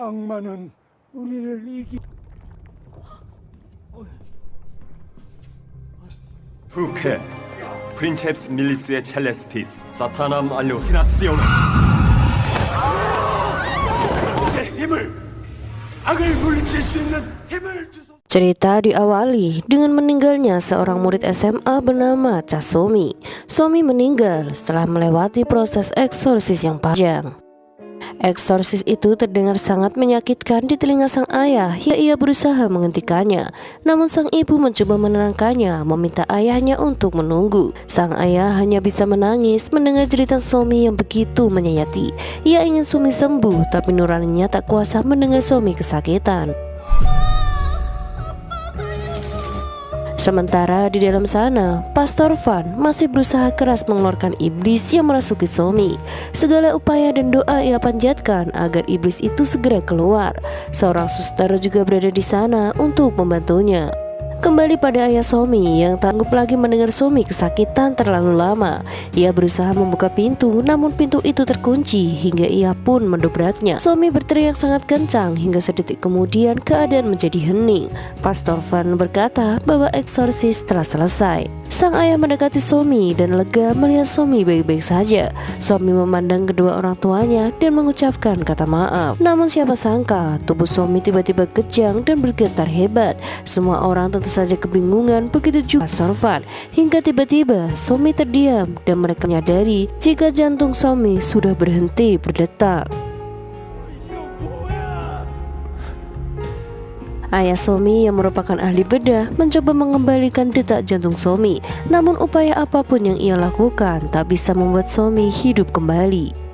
악마는 우리를 부캐 프린체프스 밀리스의 첼레스티스 사타남 알료시나시오나 힘을 악을 물리칠 수 있는 힘을 주소. Cerita diawali dengan meninggalnya seorang murid SMA bernama Chasomi. Somi meninggal setelah melewati proses eksorsis yang panjang. Eksorsis itu terdengar sangat menyakitkan di telinga sang ayah hingga ia berusaha menghentikannya. Namun sang ibu mencoba menenangkannya, meminta ayahnya untuk menunggu. Sang ayah hanya bisa menangis mendengar cerita Somi yang begitu menyayati. Ia ingin Somi sembuh, tapi nuraninya tak kuasa mendengar Somi kesakitan. Sementara di dalam sana, Pastor Van masih berusaha keras mengeluarkan iblis yang merasuki Somi. Segala upaya dan doa ia panjatkan agar iblis itu segera keluar. Seorang suster juga berada di sana untuk membantunya. Kembali pada ayah Somi yang tak sanggup lagi mendengar Somi kesakitan terlalu lama. Ia berusaha membuka pintu, namun pintu itu terkunci hingga ia pun mendobraknya. Somi berteriak sangat kencang hingga sedetik kemudian keadaan menjadi hening. Pastor Van berkata bahwa eksorsis telah selesai. Sang ayah mendekati Somi dan lega melihat Somi baik-baik saja. Somi memandang kedua orang tuanya dan mengucapkan kata maaf. Namun siapa sangka tubuh Somi tiba-tiba kejang dan bergetar hebat. Semua orang tentu saja kebingungan, begitu juga Pastor Van. Hingga tiba-tiba Somi terdiam dan mereka menyadari jika jantung Somi sudah berhenti berdetak. Ayah Somi yang merupakan ahli bedah mencoba mengembalikan detak jantung Somi. Namun upaya apapun yang ia lakukan tak bisa membuat Somi hidup kembali.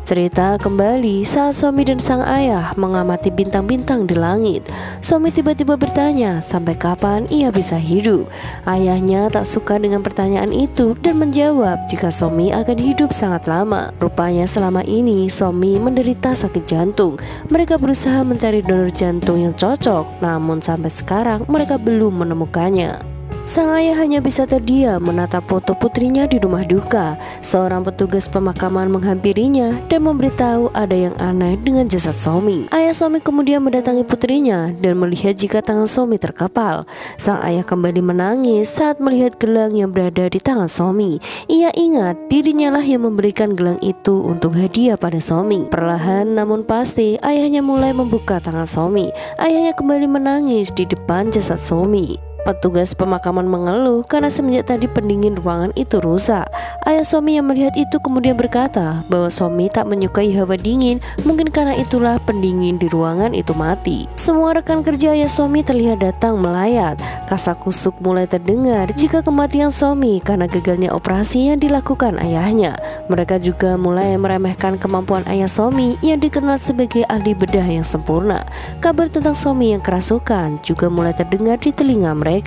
Cerita kembali saat Somi dan sang ayah mengamati bintang-bintang di langit. Somi tiba-tiba bertanya sampai kapan ia bisa hidup. Ayahnya tak suka dengan pertanyaan itu dan menjawab jika Somi akan hidup sangat lama. Rupanya selama ini Somi menderita sakit jantung. Mereka berusaha mencari donor jantung yang cocok, namun sampai sekarang mereka belum menemukannya. Sang ayah hanya bisa terdiam menatap foto putrinya di rumah duka. Seorang petugas pemakaman menghampirinya dan memberitahu ada yang aneh dengan jasad Somi. Ayah Somi kemudian mendatangi putrinya dan melihat jika tangan Somi terkepal. Sang ayah kembali menangis saat melihat gelang yang berada di tangan Somi. Ia ingat dirinya lah yang memberikan gelang itu untuk hadiah pada Somi. Perlahan namun pasti ayahnya mulai membuka tangan Somi. Ayahnya kembali menangis di depan jasad Somi. Petugas pemakaman mengeluh karena semenjak tadi pendingin ruangan itu rusak. Ayah Somi yang melihat itu kemudian berkata bahwa Somi tak menyukai hawa dingin, mungkin karena itulah pendingin di ruangan itu mati. Semua rekan kerja ayah Somi terlihat datang melayat. Kasakusuk mulai terdengar jika kematian Somi karena gagalnya operasi yang dilakukan ayahnya. Mereka juga mulai meremehkan kemampuan ayah Somi yang dikenal sebagai ahli bedah yang sempurna. Kabar tentang Somi yang kerasukan juga mulai terdengar di telinga mereka.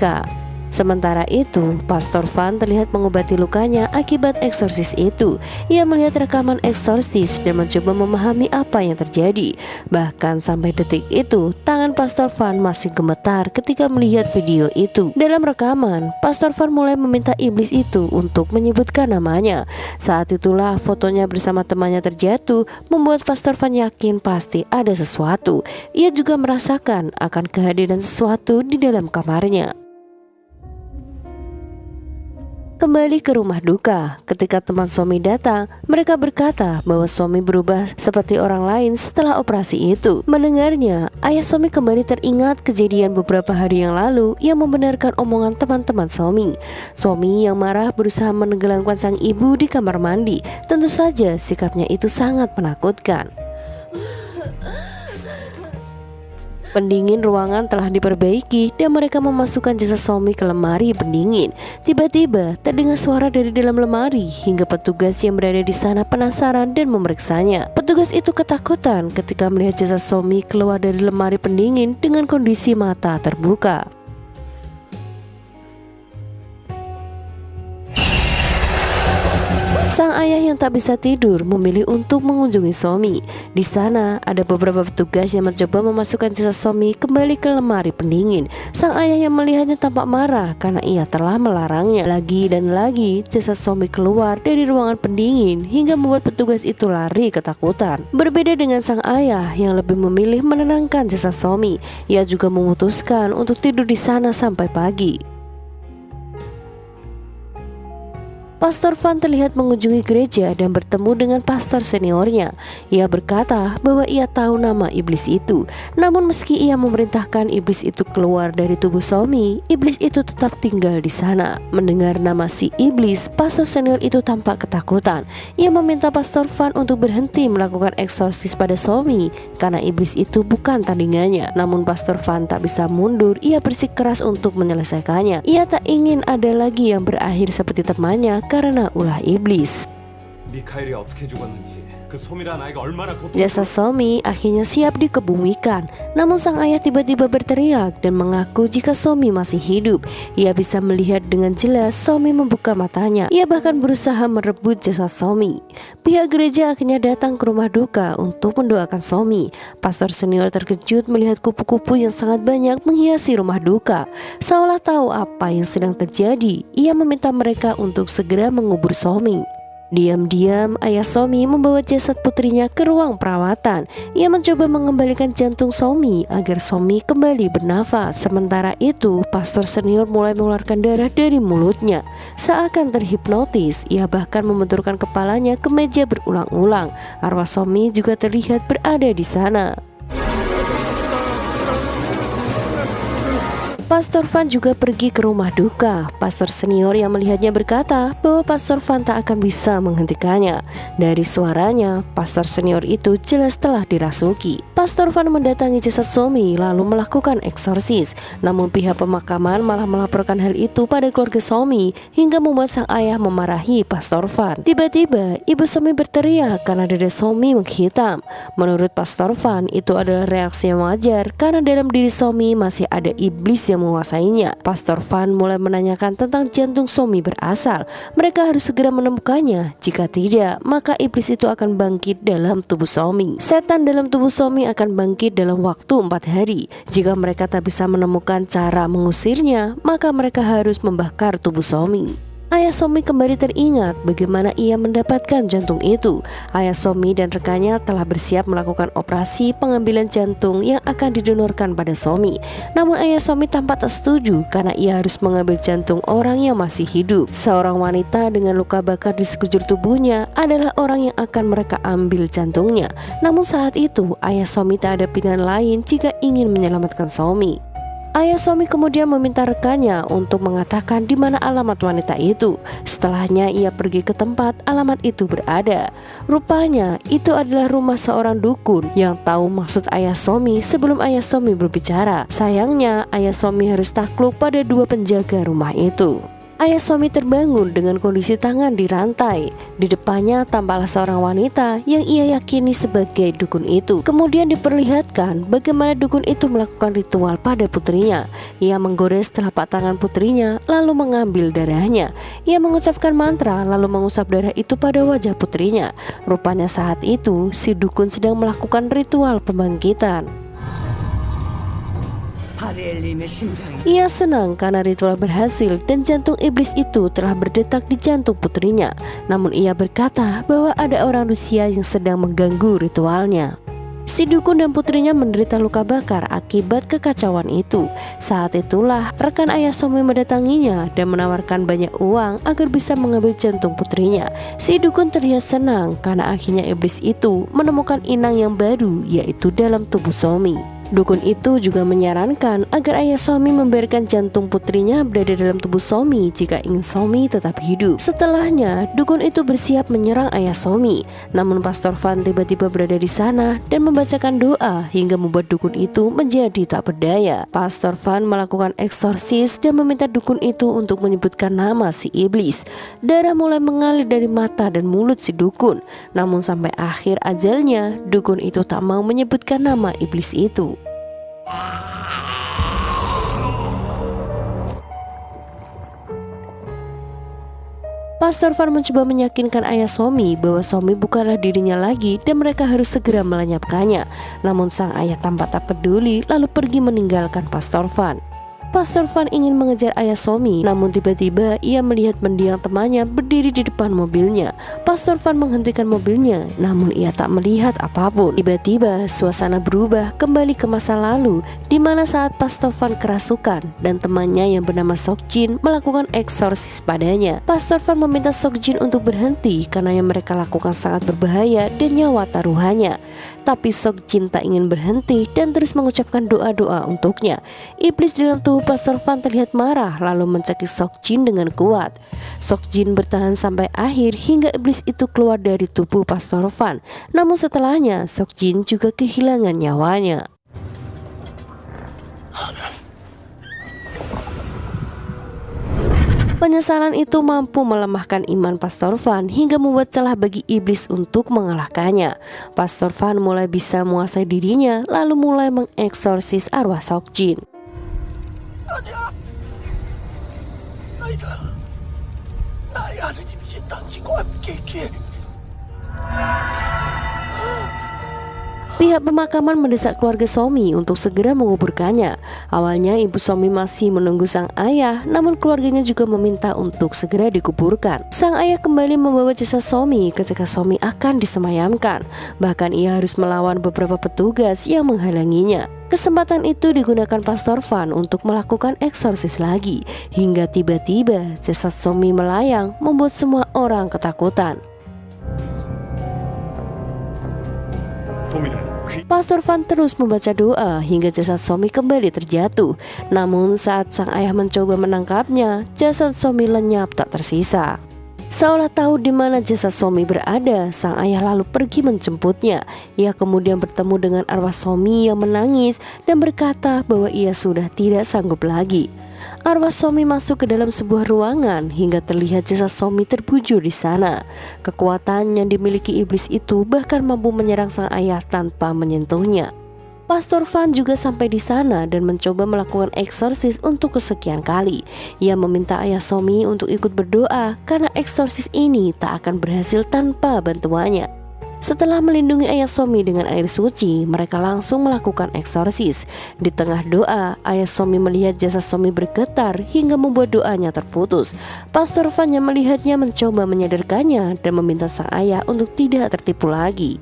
Sementara itu, Pastor Van terlihat mengobati lukanya akibat eksorsis itu. Ia melihat rekaman eksorsis dan mencoba memahami apa yang terjadi. Bahkan sampai detik itu, tangan Pastor Van masih gemetar ketika melihat video itu. Dalam rekaman, Pastor Van mulai meminta iblis itu untuk menyebutkan namanya. Saat itulah fotonya bersama temannya terjatuh, membuat Pastor Van yakin pasti ada sesuatu. Ia juga merasakan akan kehadiran sesuatu di dalam kamarnya. Kembali ke rumah duka, ketika teman Somi datang, mereka berkata bahwa Somi berubah seperti orang lain setelah operasi itu. Mendengarnya, ayah Somi kembali teringat kejadian beberapa hari yang lalu yang membenarkan omongan teman-teman Somi. Somi yang marah berusaha menenggelamkan sang ibu di kamar mandi. Tentu saja sikapnya itu sangat menakutkan. Pendingin ruangan telah diperbaiki dan mereka memasukkan jasad Somi ke lemari pendingin. Tiba-tiba terdengar suara dari dalam lemari hingga petugas yang berada di sana penasaran dan memeriksanya. Petugas itu ketakutan ketika melihat jasad Somi keluar dari lemari pendingin dengan kondisi mata terbuka. Sang ayah yang tak bisa tidur memilih untuk mengunjungi Somi. Di sana ada beberapa petugas yang mencoba memasukkan jasad Somi kembali ke lemari pendingin. Sang ayah yang melihatnya tampak marah karena ia telah melarangnya. Lagi dan lagi jasad Somi keluar dari ruangan pendingin hingga membuat petugas itu lari ketakutan. Berbeda dengan sang ayah yang lebih memilih menenangkan jasad Somi, ia juga memutuskan untuk tidur di sana sampai pagi. Pastor Van terlihat mengunjungi gereja dan bertemu dengan pastor seniornya. Ia berkata bahwa ia tahu nama iblis itu. Namun meski ia memerintahkan iblis itu keluar dari tubuh Somi, iblis itu tetap tinggal di sana. Mendengar nama si iblis, pastor senior itu tampak ketakutan. Ia meminta pastor Van untuk berhenti melakukan eksorsis pada Somi karena iblis itu bukan tandingannya. Namun pastor Van tak bisa mundur. Ia bersikeras untuk menyelesaikannya. Ia tak ingin ada lagi yang berakhir seperti temannya karena ulah iblis. 미카엘이 어떻게 죽었는지 그 소미라는 아이가 얼마나 Jasad Somi akhirnya siap dikebumikan. Namun sang ayah tiba-tiba berteriak dan mengaku jika Somi masih hidup. Ia bisa melihat dengan jelas Somi membuka matanya. Ia bahkan berusaha merebut jasad Somi. Pihak gereja akhirnya datang ke rumah duka untuk mendoakan Somi. Pastor senior terkejut melihat kupu-kupu yang sangat banyak menghiasi rumah duka. Seolah tahu apa yang sedang terjadi, ia meminta mereka untuk segera mengubur Somi. Diam-diam ayah Somi membawa jasad putrinya ke ruang perawatan. Ia mencoba mengembalikan jantung Somi agar Somi kembali bernafas. Sementara itu pastor senior mulai mengeluarkan darah dari mulutnya. Seakan terhipnotis, ia bahkan membenturkan kepalanya ke meja berulang-ulang. Arwah Somi juga terlihat berada di sana. Pastor Van juga pergi ke rumah duka. Pastor senior yang melihatnya berkata bahwa Pastor Van tak akan bisa menghentikannya. Dari suaranya, pastor senior itu jelas telah dirasuki. Pastor Van mendatangi jasad Somi lalu melakukan eksorsis. Namun pihak pemakaman malah melaporkan hal itu pada keluarga Somi hingga membuat sang ayah memarahi Pastor Van. Tiba-tiba ibu Somi berteriak karena dada Somi menghitam. Menurut Pastor Van, itu adalah reaksi yang wajar karena dalam diri Somi masih ada iblis yang menguasainya. Pastor Van mulai menanyakan tentang jantung Somi berasal. Mereka harus segera menemukannya. Jika tidak, maka iblis itu akan bangkit dalam tubuh Somi. Setan dalam tubuh Somi akan bangkit dalam waktu 4 hari. Jika mereka tak bisa menemukan cara mengusirnya, maka mereka harus membakar tubuh Somi. Ayah Somi kembali teringat bagaimana ia mendapatkan jantung itu. Ayah Somi dan rekannya telah bersiap melakukan operasi pengambilan jantung yang akan didonorkan pada Somi. Namun ayah Somi tampak tak setuju karena ia harus mengambil jantung orang yang masih hidup. Seorang wanita dengan luka bakar di sekujur tubuhnya adalah orang yang akan mereka ambil jantungnya. Namun saat itu ayah Somi tak ada pilihan lain jika ingin menyelamatkan Somi. Ayah Somi kemudian meminta rekannya untuk mengatakan di mana alamat wanita itu. Setelahnya ia pergi ke tempat alamat itu berada. Rupanya itu adalah rumah seorang dukun yang tahu maksud ayah Somi sebelum ayah Somi berbicara. Sayangnya ayah Somi harus takluk pada 2 penjaga rumah itu. Ayah Somi terbangun dengan kondisi tangan dirantai. Di depannya tampaklah seorang wanita yang ia yakini sebagai dukun itu. Kemudian diperlihatkan bagaimana dukun itu melakukan ritual pada putrinya. Ia menggores telapak tangan putrinya lalu mengambil darahnya. Ia mengucapkan mantra lalu mengusap darah itu pada wajah putrinya. Rupanya saat itu si dukun sedang melakukan ritual pembangkitan. Ia senang karena ritual berhasil dan jantung iblis itu telah berdetak di jantung putrinya. Namun ia berkata bahwa ada orang Rusia yang sedang mengganggu ritualnya. Si dukun dan putrinya menderita luka bakar akibat kekacauan itu. Saat itulah rekan ayah Somi mendatanginya dan menawarkan banyak uang agar bisa mengambil jantung putrinya. Si dukun terlihat senang karena akhirnya iblis itu menemukan inang yang baru, yaitu dalam tubuh Somi. Dukun itu juga menyarankan agar ayah Somi membiarkan jantung putrinya berada dalam tubuh Somi jika ingin Somi tetap hidup. Setelahnya, dukun itu bersiap menyerang ayah Somi. Namun Pastor Van tiba-tiba berada di sana dan membacakan doa hingga membuat dukun itu menjadi tak berdaya. Pastor Van melakukan eksorsis dan meminta dukun itu untuk menyebutkan nama si iblis. Darah mulai mengalir dari mata dan mulut si dukun. Namun sampai akhir ajalnya, dukun itu tak mau menyebutkan nama iblis itu. Pastor Van mencoba meyakinkan ayah Somi bahwa Somi bukanlah dirinya lagi dan mereka harus segera melenyapkannya. Namun sang ayah tampak tak peduli lalu pergi meninggalkan Pastor Van. Pastor Van ingin mengejar ayah Somi, namun tiba-tiba ia melihat mendiang temannya berdiri di depan mobilnya. Pastor Van menghentikan mobilnya, namun ia tak melihat apapun. Tiba-tiba suasana berubah kembali ke masa lalu, di mana saat Pastor Van kerasukan dan temannya yang bernama Sok Jin melakukan eksorsis padanya. Pastor Van meminta Sok Jin untuk berhenti karena yang mereka lakukan sangat berbahaya dan nyawa taruhannya. Tapi Sok Jin tak ingin berhenti dan terus mengucapkan doa-doa untuknya. Iblis dalam tubuh Pastor Van terlihat marah lalu mencekik Sok Jin dengan kuat. Sok Jin bertahan sampai akhir hingga iblis itu keluar dari tubuh Pastor Van. Namun setelahnya Sok Jin juga kehilangan nyawanya. Penyesalan itu mampu melemahkan iman Pastor Van hingga membuat celah bagi iblis untuk mengalahkannya. Pastor Van mulai bisa menguasai dirinya lalu mulai mengeksorsis arwah Sok Jin. Pihak pemakaman mendesak keluarga Somi untuk segera menguburkannya. Awalnya ibu Somi masih menunggu sang ayah, namun keluarganya juga meminta untuk segera dikuburkan. Sang ayah kembali membawa jasad Somi ketika Somi akan disemayamkan. Bahkan ia harus melawan beberapa petugas yang menghalanginya. Kesempatan itu digunakan Pastor Van untuk melakukan eksorsis lagi, hingga tiba-tiba jasad Somi melayang membuat semua orang ketakutan. Pastor Van terus membaca doa hingga jasad Somi kembali terjatuh. Namun saat sang ayah mencoba menangkapnya, jasad Somi lenyap tak tersisa. Seolah tahu di mana jasad Somi berada, sang ayah lalu pergi menjemputnya. Ia kemudian bertemu dengan arwah Somi yang menangis dan berkata bahwa ia sudah tidak sanggup lagi. Arwah Somi masuk ke dalam sebuah ruangan hingga terlihat jasad Somi terbujur di sana. Kekuatan yang dimiliki iblis itu bahkan mampu menyerang sang ayah tanpa menyentuhnya. Pastor Van juga sampai di sana dan mencoba melakukan eksorsis untuk kesekian kali. Ia meminta ayah Somi untuk ikut berdoa karena eksorsis ini tak akan berhasil tanpa bantuannya. Setelah melindungi ayah Somi dengan air suci, mereka langsung melakukan eksorsis. Di tengah doa, ayah Somi melihat jasad Somi bergetar hingga membuat doanya terputus. Pastor Van yang melihatnya mencoba menyadarkannya dan meminta sang ayah untuk tidak tertipu lagi.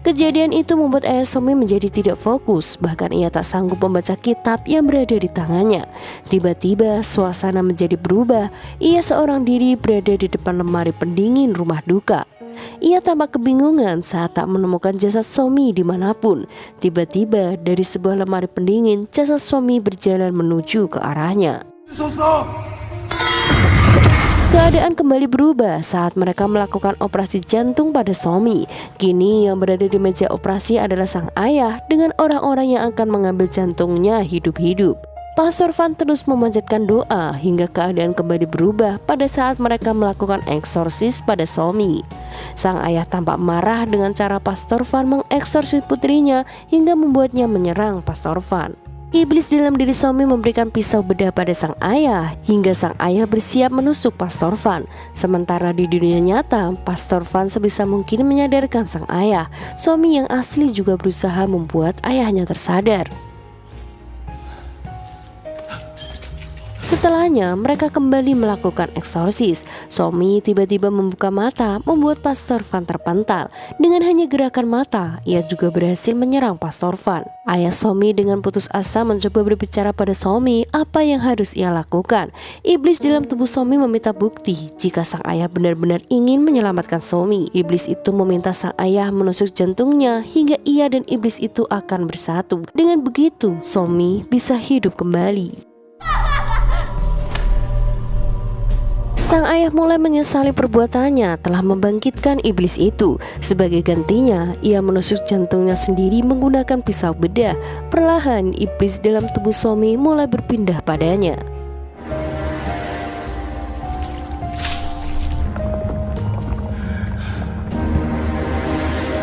Kejadian itu membuat ayah Somi menjadi tidak fokus, bahkan ia tak sanggup membaca kitab yang berada di tangannya. Tiba-tiba suasana menjadi berubah, ia seorang diri berada di depan lemari pendingin rumah duka. Ia tampak kebingungan saat tak menemukan jasad Somi dimanapun. Tiba-tiba dari sebuah lemari pendingin, jasad Somi berjalan menuju ke arahnya. Keadaan kembali berubah saat mereka melakukan operasi jantung pada Somi. Kini yang berada di meja operasi adalah sang ayah dengan orang-orang yang akan mengambil jantungnya hidup-hidup. Pastor Van terus memanjatkan doa hingga keadaan kembali berubah pada saat mereka melakukan eksorsis pada Somi. Sang ayah tampak marah dengan cara Pastor Van mengeksorsis putrinya hingga membuatnya menyerang Pastor Van. Iblis dalam diri Somi memberikan pisau bedah pada sang ayah hingga sang ayah bersiap menusuk Pastor Van. Sementara di dunia nyata, Pastor Van sebisa mungkin menyadarkan sang ayah. Somi yang asli juga berusaha membuat ayahnya tersadar. Setelahnya, mereka kembali melakukan eksorsis. Somi tiba-tiba membuka mata, membuat Pastor Van terpental. Dengan hanya gerakan mata, ia juga berhasil menyerang Pastor Van. Ayah Somi dengan putus asa mencoba berbicara pada Somi apa yang harus ia lakukan. Iblis dalam tubuh Somi meminta bukti jika sang ayah benar-benar ingin menyelamatkan Somi. Iblis itu meminta sang ayah menusuk jantungnya hingga ia dan iblis itu akan bersatu. Dengan begitu, Somi bisa hidup kembali. Sang ayah mulai menyesali perbuatannya telah membangkitkan iblis itu. Sebagai gantinya, ia menusuk jantungnya sendiri menggunakan pisau bedah. Perlahan, iblis dalam tubuh Somi mulai berpindah padanya.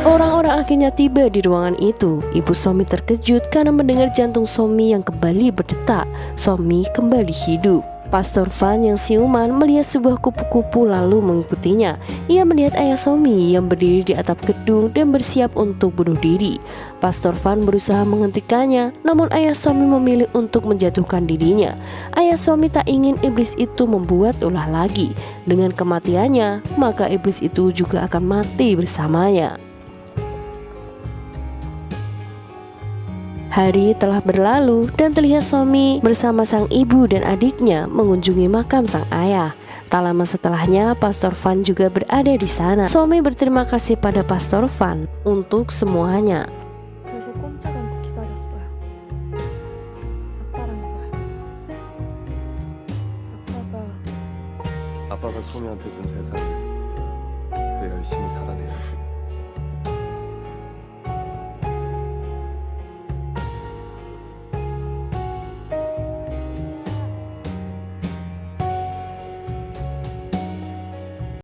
Orang-orang akhirnya tiba di ruangan itu, ibu Somi terkejut karena mendengar jantung Somi yang kembali berdetak. Somi kembali hidup. Pastor Van yang siuman melihat sebuah kupu-kupu lalu mengikutinya. Ia melihat ayah Somi yang berdiri di atap gedung dan bersiap untuk bunuh diri. Pastor Van berusaha menghentikannya, namun ayah Somi memilih untuk menjatuhkan dirinya. Ayah Somi tak ingin iblis itu membuat ulah lagi. Dengan kematiannya, maka iblis itu juga akan mati bersamanya. Hari telah berlalu dan terlihat Somi bersama sang ibu dan adiknya mengunjungi makam sang ayah. Tak lama setelahnya, Pastor Van juga berada di sana. Somi berterima kasih pada Pastor Van untuk semuanya. 그래서 꼼짝 않고 기다렸어요. 아빠랑 아빠가 아빠가 소미한테 준 세상 그 열심히 살아내야지.